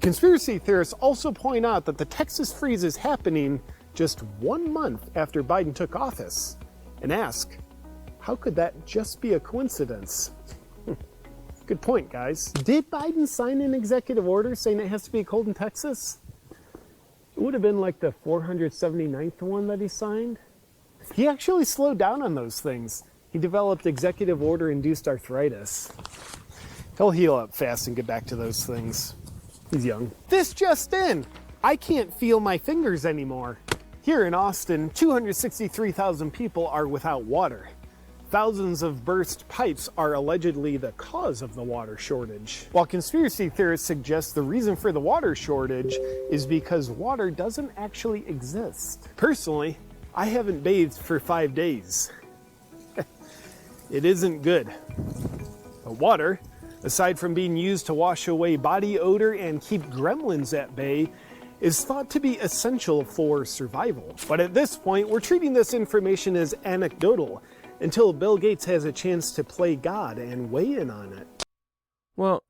Conspiracy theorists also point out that the Texas freeze is happening just 1 month after Biden took office, and ask, how could that just be a coincidence? Good point, guys. Did Biden sign an executive order saying it has to be cold in Texas? It would have been like the 479th one that he signed. He actually slowed down on those things. He developed executive order-induced arthritis. He'll heal up fast and get back to those things. He's young. This just in! I can't feel my fingers anymore. Here in Austin, 263,000 people are without water. Thousands of burst pipes are allegedly the cause of the water shortage. While conspiracy theorists suggest the reason for the water shortage is because water doesn't actually exist. Personally, I haven't bathed for 5 days. It isn't good. But water, aside from being used to wash away body odor and keep gremlins at bay, is thought to be essential for survival. But at this point, we're treating this information as anecdotal until Bill Gates has a chance to play God and weigh in on it. Well,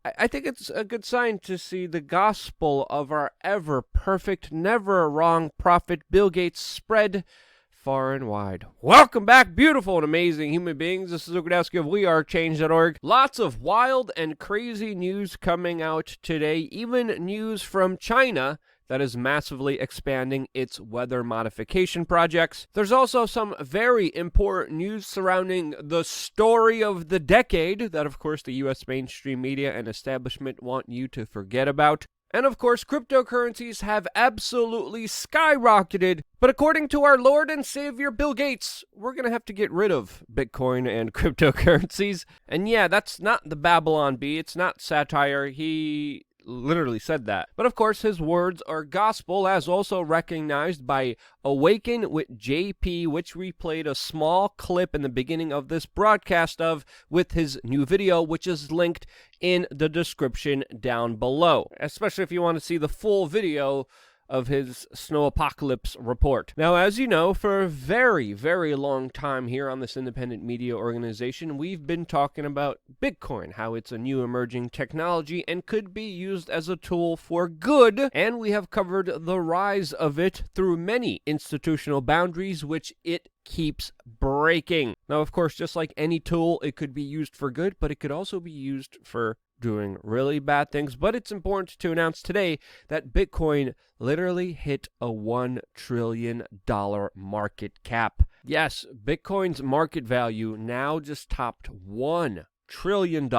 I think it's a good sign to see the gospel of our ever-perfect, never-wrong prophet Bill Gates spread far and wide. Welcome back, beautiful and amazing human beings. This is Okudowski of WeAreChange.org. Lots of wild and crazy news coming out today, even news from China that is massively expanding its weather modification projects. There's also some very important news surrounding the story of the decade that, of course, the U.S. mainstream media and establishment want you to forget about. And of course, cryptocurrencies have absolutely skyrocketed. But according to our Lord and Savior Bill Gates, we're going to have to get rid of Bitcoin and cryptocurrencies. And yeah, that's not the Babylon Bee. It's not satire. He literally said that. But of course, his words are gospel, as also recognized by Awaken with JP, which we played a small clip in the beginning of this broadcast of with his new video, which is linked in the description down below, especially if you want to see the full video of his snow apocalypse report. Now, as you know, for a very, very long time here on this independent media organization, we've been talking about Bitcoin, how it's a new emerging technology and could be used as a tool for good, and we have covered the rise of it through many institutional boundaries, which it keeps breaking. Now, of course, just like any tool, it could be used for good, but it could also be used for doing really bad things. But it's important to announce today that Bitcoin literally hit a $1 trillion market cap. Yes, Bitcoin's market value now just topped $1 trillion,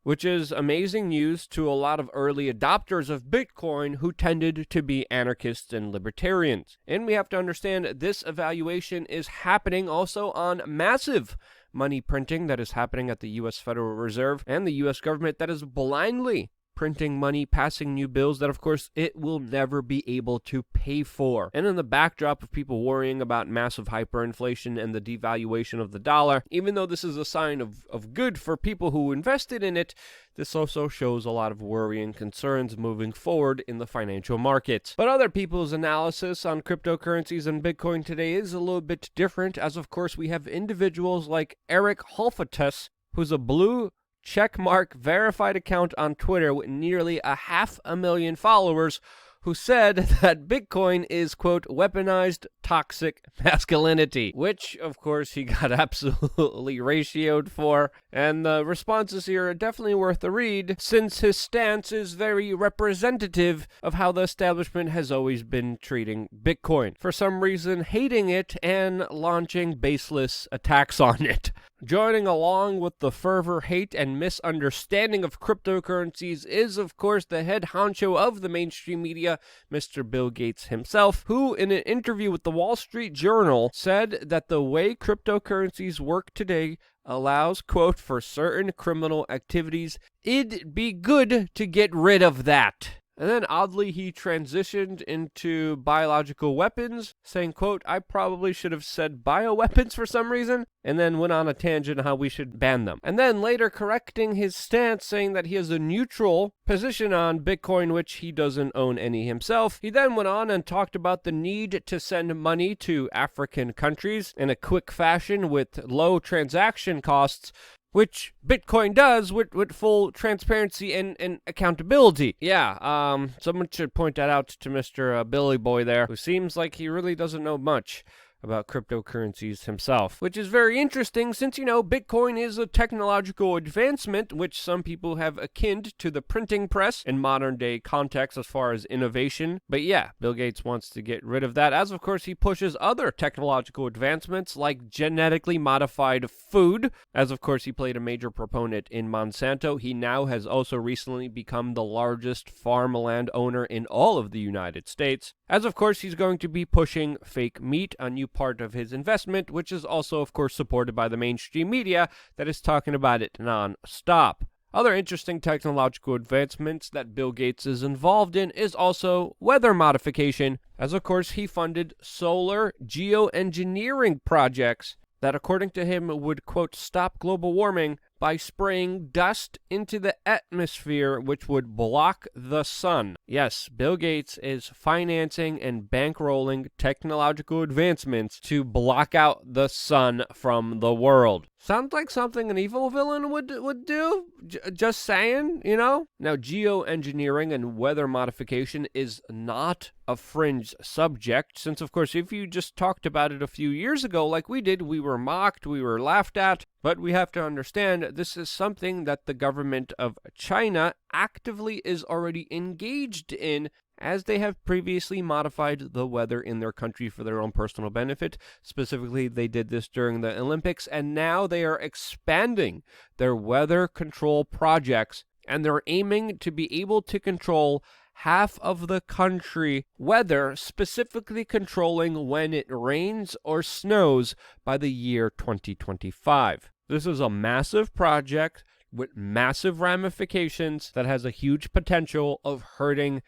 which is amazing news to a lot of early adopters of Bitcoin who tended to be anarchists and libertarians. And we have to understand this evaluation is happening also on massive money printing that is happening at the U.S. Federal Reserve and the U.S. government that is blindly printing money, passing new bills that, of course, it will never be able to pay for. And in the backdrop of people worrying about massive hyperinflation and the devaluation of the dollar, even though this is a sign of good for people who invested in it, this also shows a lot of worry and concerns moving forward in the financial markets. But other people's analysis on cryptocurrencies and Bitcoin today is a little bit different, as of course we have individuals like Eric Holfatus, who's a blue checkmark verified account on Twitter with nearly 500,000 followers, who said that Bitcoin is, quote, weaponized toxic masculinity, which, of course, he got absolutely ratioed for. And the responses here are definitely worth a read, since his stance is very representative of how the establishment has always been treating Bitcoin. For some reason, hating it and launching baseless attacks on it. Joining along with the fervor, hate, and misunderstanding of cryptocurrencies is, of course, the head honcho of the mainstream media, Mr. Bill Gates himself, who, in an interview with the Wall Street Journal, said that the way cryptocurrencies work today allows, quote, for certain criminal activities, it'd be good to get rid of that. And then, oddly, he transitioned into biological weapons, saying, quote, I probably should have said bioweapons for some reason, and then went on a tangent on how we should ban them. And then later correcting his stance, saying that he has a neutral position on Bitcoin, which he doesn't own any himself. He then went on and talked about the need to send money to African countries in a quick fashion with low transaction costs, which Bitcoin does with full transparency and accountability. Yeah, someone should point that out to Mr. Billy Boy there, who seems like he really doesn't know much about cryptocurrencies himself, which is very interesting since, Bitcoin is a technological advancement which some people have akined to the printing press in modern day context as far as innovation. But yeah, Bill Gates wants to get rid of that, as of course he pushes other technological advancements like genetically modified food, as of course he played a major proponent in Monsanto. He now has also recently become the largest farmland owner in all of the United States, as of course he's going to be pushing fake meat, a new part of his investment, which is also of course supported by the mainstream media that is talking about it non-stop. Other interesting technological advancements that Bill Gates is involved in is also weather modification, as of course he funded solar geoengineering projects that, according to him, would, quote, stop global warming by spraying dust into the atmosphere, which would block the sun. Yes, Bill Gates is financing and bankrolling technological advancements to block out the sun from the world. Sounds like something an evil villain would do. Just saying, Now, geoengineering and weather modification is not a fringe subject, since, of course, if you just talked about it a few years ago like we did, we were mocked, we were laughed at. But we have to understand this is something that the government of China actively is already engaged in, as they have previously modified the weather in their country for their own personal benefit. Specifically, they did this during the Olympics, and now they are expanding their weather control projects, and they're aiming to be able to control half of the country weather, specifically controlling when it rains or snows by the year 2025. This is a massive project with massive ramifications that has a huge potential of hurting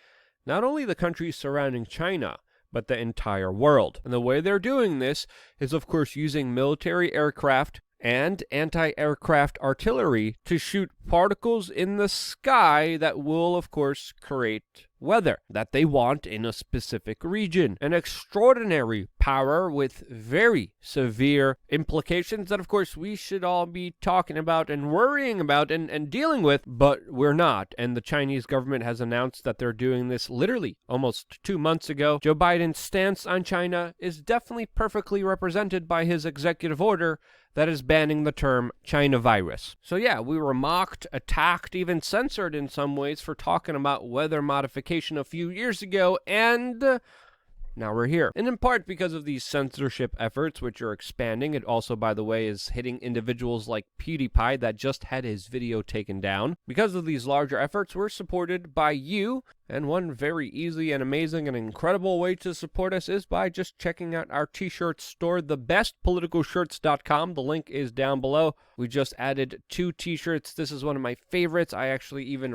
not only the countries surrounding China, but the entire world. And the way they're doing this is, of course, using military aircraft and anti-aircraft artillery to shoot particles in the sky that will, of course, create weather that they want in a specific region. An extraordinary power with very severe implications that, of course, we should all be talking about and worrying about and dealing with, but we're not. And the Chinese government has announced that they're doing this literally almost 2 months ago. Joe Biden's stance on China is definitely perfectly represented by his executive order that is banning the term China virus. So yeah, we were mocked, attacked, even censored in some ways for talking about weather modification a few years ago, and now we're here. And in part because of these censorship efforts, which are expanding. It also, by the way, is hitting individuals like PewDiePie that just had his video taken down. Because of these larger efforts, we're supported by you. And one very easy and amazing and incredible way to support us is by just checking out our t-shirt store, thebestpoliticalshirts.com. The link is down below. We just added 2 t-shirts. This is one of my favorites. I actually even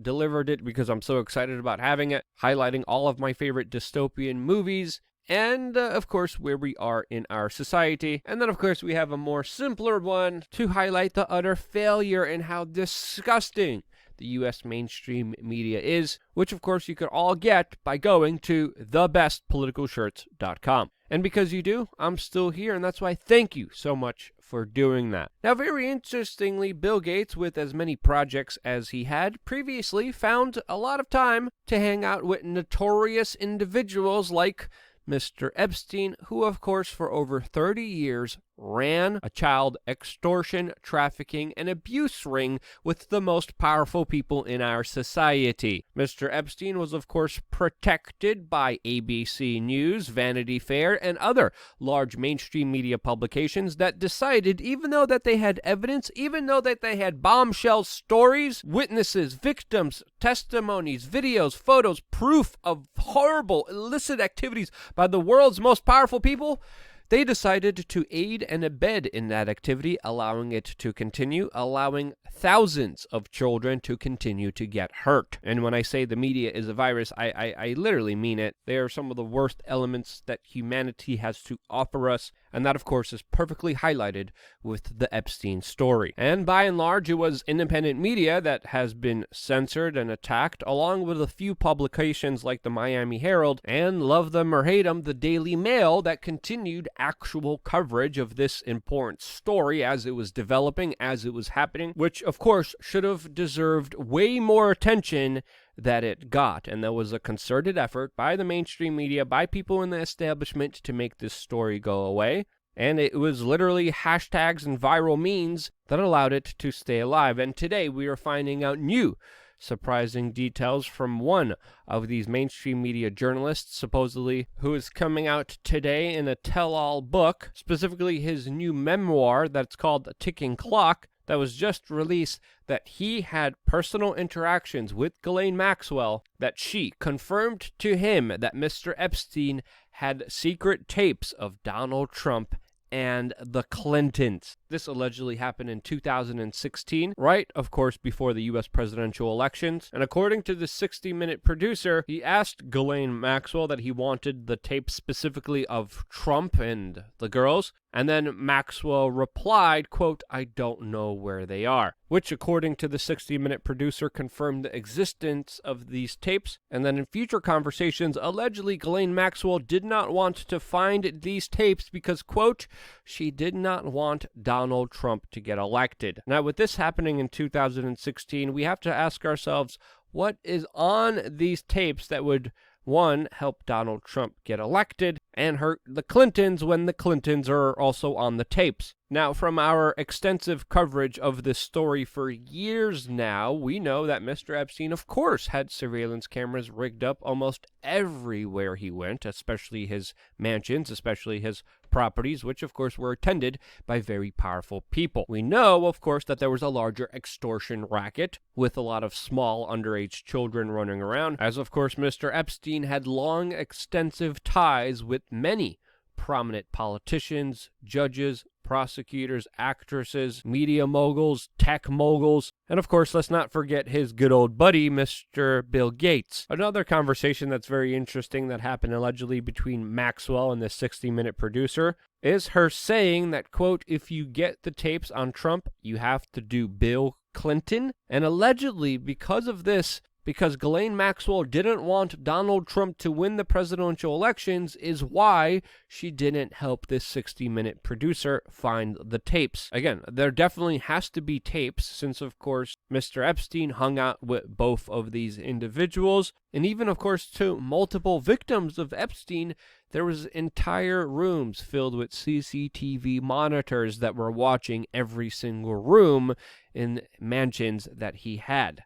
delivered it because I'm so excited about having it, highlighting all of my favorite dystopian movies. And, of course, where we are in our society. And then, of course, we have a more simpler one to highlight the utter failure and how disgusting the U.S. mainstream media is, which, of course, you could all get by going to thebestpoliticalshirts.com. And because you do, I'm still here, and that's why thank you so much for doing that. Now, very interestingly, Bill Gates, with as many projects as he had previously, found a lot of time to hang out with notorious individuals like Mr. Epstein, who, of course, for over 30 years ran a child extortion, trafficking, and abuse ring with the most powerful people in our society. Mr. Epstein was, of course, protected by ABC News, Vanity Fair, and other large mainstream media publications that decided, even though that they had evidence, even though that they had bombshell stories, witnesses, victims, testimonies, videos, photos, proof of horrible, illicit activities by the world's most powerful people, they decided to aid and abet in that activity, allowing it to continue, allowing thousands of children to continue to get hurt. And when I say the media is a virus, I literally mean it. They are some of the worst elements that humanity has to offer us, and that, of course, is perfectly highlighted with the Epstein story. And by and large, it was independent media that has been censored and attacked, along with a few publications like the Miami Herald and, love them or hate them, the Daily Mail, that continued actual coverage of this important story as it was developing, as it was happening, which of course should have deserved way more attention that it got. And there was a concerted effort by the mainstream media, by people in the establishment, to make this story go away. And it was literally hashtags and viral memes that allowed it to stay alive. And today we are finding out new surprising details from one of these mainstream media journalists, supposedly, who is coming out today in a tell-all book, specifically his new memoir that's called A Ticking Clock, that was just released, that he had personal interactions with Ghislaine Maxwell, that she confirmed to him that Mr. Epstein had secret tapes of Donald Trump and the Clintons. This allegedly happened in 2016, right, of course, before the U.S. presidential elections. And according to the 60-Minute producer, he asked Ghislaine Maxwell that he wanted the tapes specifically of Trump and the girls. And then Maxwell replied, quote, "I don't know where they are," which, according to the 60-Minute producer, confirmed the existence of these tapes. And then in future conversations, allegedly Ghislaine Maxwell did not want to find these tapes because, quote, she did not want Donald Trump to get elected. Now, with this happening in 2016, we have to ask ourselves, what is on these tapes that would, one, help Donald Trump get elected, and hurt the Clintons when the Clintons are also on the tapes? Now, from our extensive coverage of this story for years now, we know that Mr. Epstein, of course, had surveillance cameras rigged up almost everywhere he went, especially his mansions, especially his properties, which, of course, were attended by very powerful people. We know, of course, that there was a larger extortion racket with a lot of small underage children running around, as, of course, Mr. Epstein had long, extensive ties with many prominent politicians, judges, prosecutors, actresses, media moguls, tech moguls, and of course, let's not forget his good old buddy, Mr. Bill Gates. Another conversation that's very interesting that happened allegedly between Maxwell and the 60-Minute producer is her saying that, quote, "if you get the tapes on Trump, you have to do Bill Clinton." And allegedly, because of this, because Ghislaine Maxwell didn't want Donald Trump to win the presidential elections, is why she didn't help this 60-Minute producer find the tapes. Again, there definitely has to be tapes, since, of course, Mr. Epstein hung out with both of these individuals, and even, of course, to multiple victims of Epstein, there was entire rooms filled with CCTV monitors that were watching every single room in mansions that he had,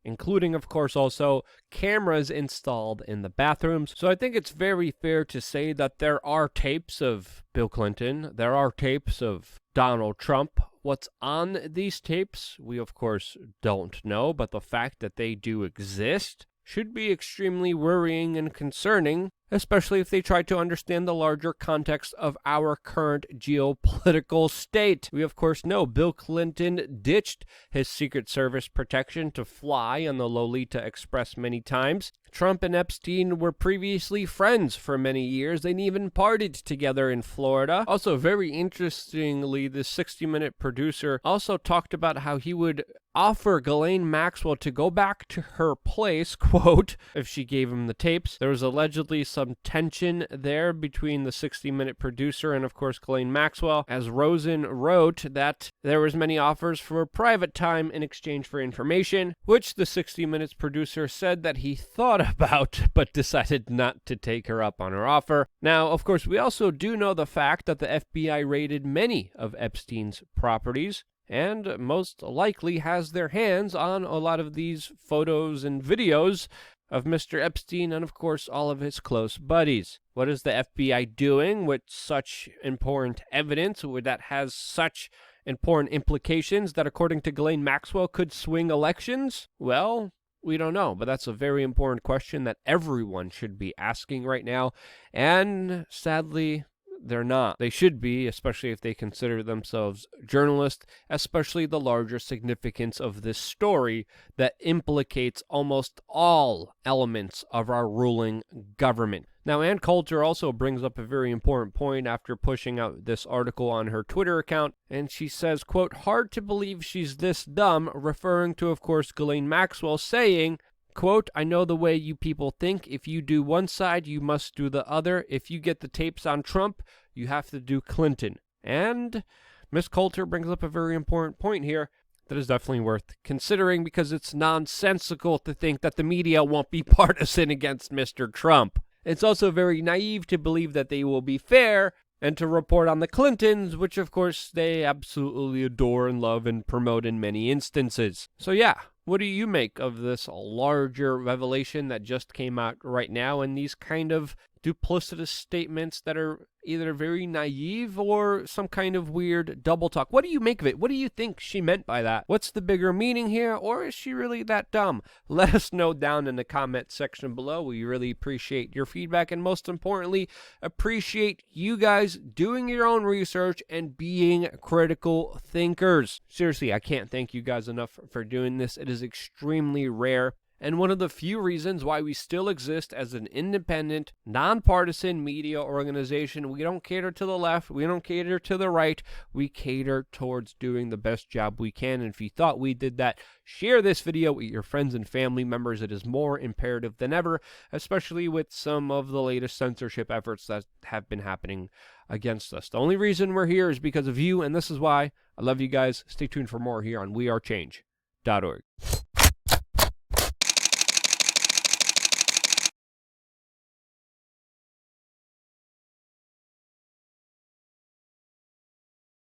including, of course, also cameras installed in the bathrooms. So I think it's very fair to say that there are tapes of Bill Clinton, there are tapes of Donald Trump. What's on these tapes, we, of course, don't know, but the fact that they do exist should be extremely worrying and concerning, especially if they try to understand the larger context of our current geopolitical state. We, of course, know Bill Clinton ditched his Secret Service protection to fly on the Lolita Express many times. Trump and Epstein were previously friends for many years. They even partied together in Florida. Also, very interestingly, the 60-Minute producer also talked about how he would offer Ghislaine Maxwell to go back to her place, quote, if she gave him the tapes. There was allegedly some tension there between the 60-Minute producer and, of course, Ghislaine Maxwell, as Rosen wrote that there was many offers for private time in exchange for information, which the 60 Minutes producer said that he thought about, but decided not to take her up on her offer. Now, of course, we also do know the fact that the FBI raided many of Epstein's properties, and most likely has their hands on a lot of these photos and videos of Mr. Epstein and, of course, all of his close buddies. What is the FBI doing with such important evidence that has such important implications that, according to Ghislaine Maxwell, could swing elections? Well, we don't know, but that's a very important question that everyone should be asking right now, and sadly, they're not. They should be, especially if they consider themselves journalists, especially the larger significance of this story that implicates almost all elements of our ruling government. Now, Ann Coulter also brings up a very important point after pushing out this article on her Twitter account, and she says, quote, "hard to believe she's this dumb," referring to, of course, Ghislaine Maxwell saying Quote, I know the way you people think. If you do one side, you must do the other. If you get the tapes on Trump, you have to do Clinton. And Miss Coulter brings up a very important point here that is definitely worth considering, because it's nonsensical to think that the media won't be partisan against Mr. Trump. It's also very naive to believe that they will be fair and to report on the Clintons, which of course they absolutely adore and love and promote in many instances. So yeah, what do you make of this larger revelation that just came out right now, and these kind of duplicitous statements that are either very naive or some kind of weird double talk? What do you make of it? What do you think she meant by that? What's the bigger meaning here, or is she really that dumb? Let us know down in the comment section below. We really appreciate your feedback, and most importantly, appreciate you guys doing your own research and being critical thinkers. Seriously, I can't thank you guys enough for doing this. It is extremely rare, and one of the few reasons why we still exist as an independent, nonpartisan media organization. We don't cater to the left, we don't cater to the right, we cater towards doing the best job we can. And if you thought we did that, share this video with your friends and family members. It is more imperative than ever, especially with some of the latest censorship efforts that have been happening against us. The only reason we're here is because of you, and this is why I love you guys. Stay tuned for more here on wearechange.org.